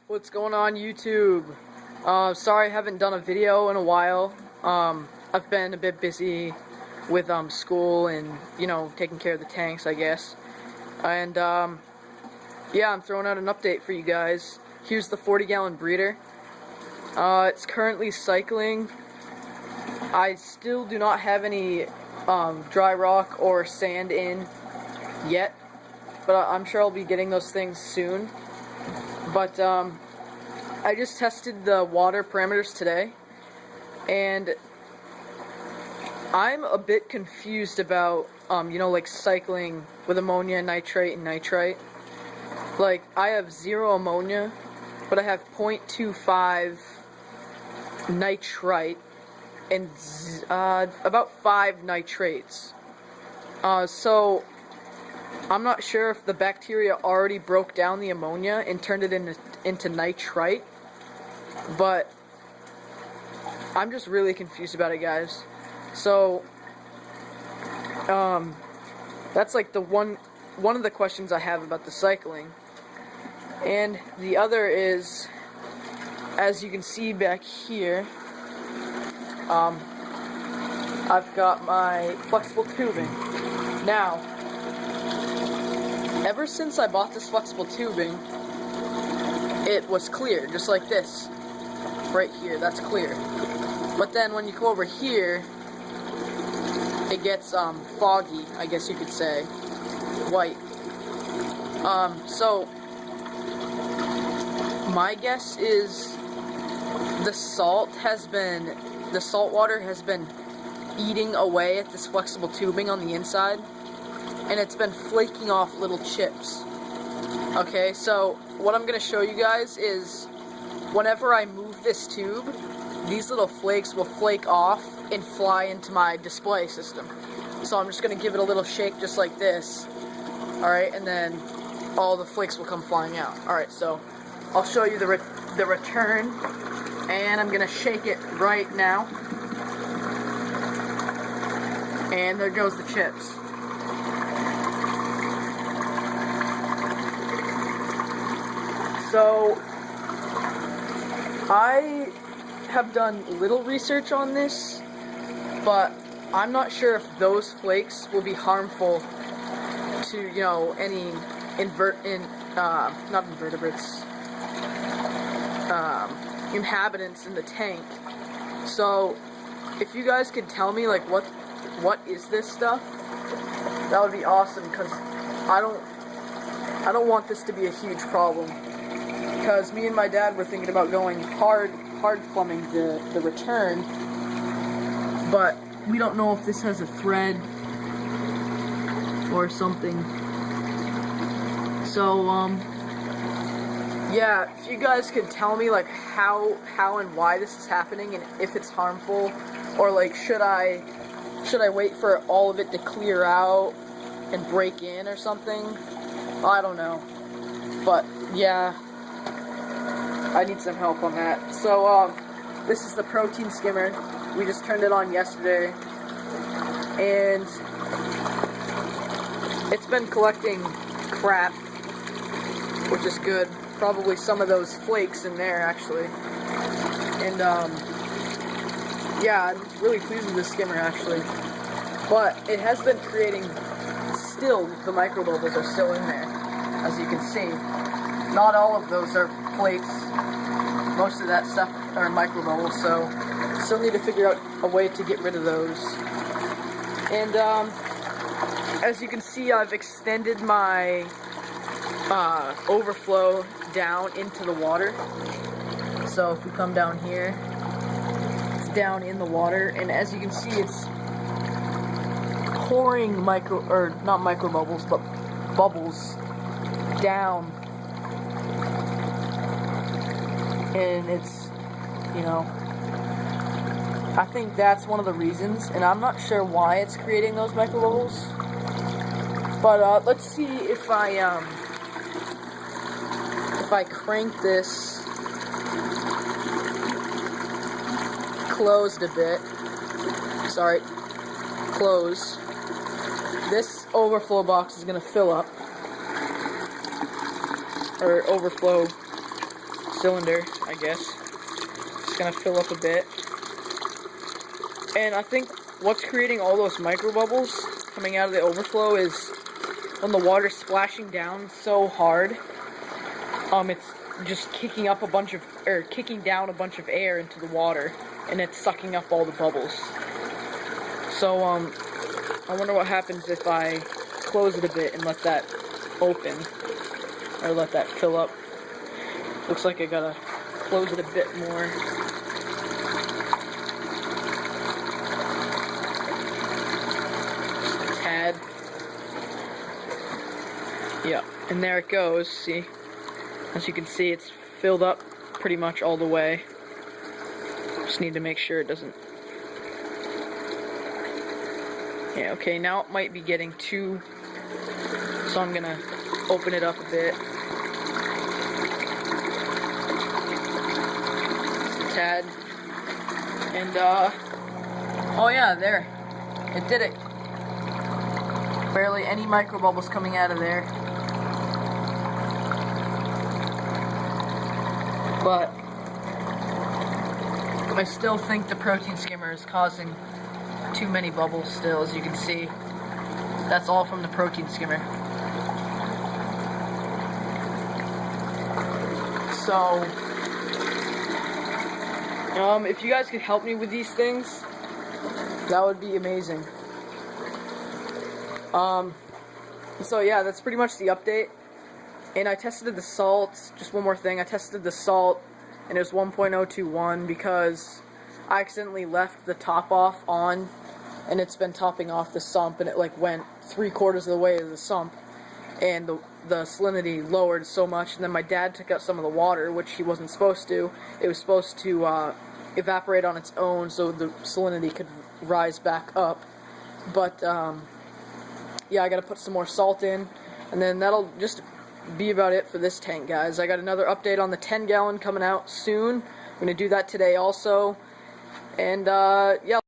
What's going on YouTube? Sorry I haven't done a video in a while. I've been a bit busy with school and, you know, taking care of the tanks, I guess. And yeah, I'm throwing out an update for you guys. Here's the 40-gallon breeder. It's currently cycling. I still do not have any dry rock or sand in yet, but I'm sure I'll be getting those things soon. But I just tested the water parameters today, and I'm a bit confused about, you know, like cycling with ammonia, nitrate, and nitrite. Like, I have 0 ammonia, but I have 0.25 nitrite and about 5 nitrates. So I'm not sure if the bacteria already broke down the ammonia and turned it into nitrite, but I'm just really confused about it, guys. So that's like the one of the questions I have about the cycling. And the other is, as you can see back here, I've got my flexible tubing. Now, ever since I bought this flexible tubing, it was clear, just like this. Right here, that's clear. But then when you go over here, it gets foggy, I guess you could say. White. So my guess is the salt water has been eating away at this flexible tubing on the inside, and it's been flaking off little chips. Okay, so what I'm going to show you guys is whenever I move this tube, these little flakes will flake off and fly into my display system. So I'm just going to give it a little shake just like this. Alright, and then all the flakes will come flying out. Alright, so I'll show you the return, and I'm going to shake it right now. And there goes the chips. So I have done little research on this, but I'm not sure if those flakes will be harmful to, you know, any inhabitants in the tank. So if you guys could tell me, like, what is this stuff, that would be awesome, because I don't want this to be a huge problem, because me and my dad were thinking about going hard plumbing the return, but we don't know if this has a thread or something. So yeah, if you guys could tell me, like, how and why this is happening, and if it's harmful, or like should I wait for all of it to clear out and break in or something? I don't know. But yeah, I need some help on that. So this is the protein skimmer. We just turned it on yesterday, and it's been collecting crap, which is good. Probably some of those flakes in there, actually. And yeah, I'm really pleased with this skimmer, actually. But it has been creating, still, the microbubbles are still in there, as you can see. Not all of those are flakes. Most of that stuff are microbubbles, so still need to figure out a way to get rid of those. And as you can see, I've extended my overflow down into the water. So if we come down here, it's down in the water, and as you can see, it's pouring not micro bubbles, but bubbles down. And it's, you know, I think that's one of the reasons, and I'm not sure why it's creating those micro bubbles. But let's see if I crank this closed a bit. Sorry, close. This overflow box is gonna fill up, or overflow cylinder, I guess. It's gonna fill up a bit. And I think what's creating all those micro bubbles coming out of the overflow is when the water's splashing down so hard, it's just kicking down a bunch of air into the water, and it's sucking up all the bubbles. So, I wonder what happens if I close it a bit and let that open, or let that fill up. Looks like I gotta close it a bit more. Just a tad. Yeah, and there it goes, see? As you can see, it's filled up pretty much all the way. Just need to make sure it doesn't... Yeah, okay, now it might be getting too... So I'm gonna open it up a bit. Just a tad. And, oh yeah, there. It did it. Barely any micro bubbles coming out of there. But I still think the protein skimmer is causing too many bubbles still, as you can see. That's all from the protein skimmer. So, if you guys could help me with these things, that would be amazing. So yeah, that's pretty much the update. And I tested the salt, just one more thing, I tested the salt, and it was 1.021 because I accidentally left the top off on, and it's been topping off the sump, and it like went 3/4 of the way to the sump, and the salinity lowered so much, and then my dad took out some of the water, which he wasn't supposed to. It was supposed to evaporate on its own so the salinity could rise back up. But, yeah, I gotta put some more salt in, and then that'll just be about it for this tank, guys. I got another update on the 10-gallon coming out soon. I'm gonna do that today also. And, yeah.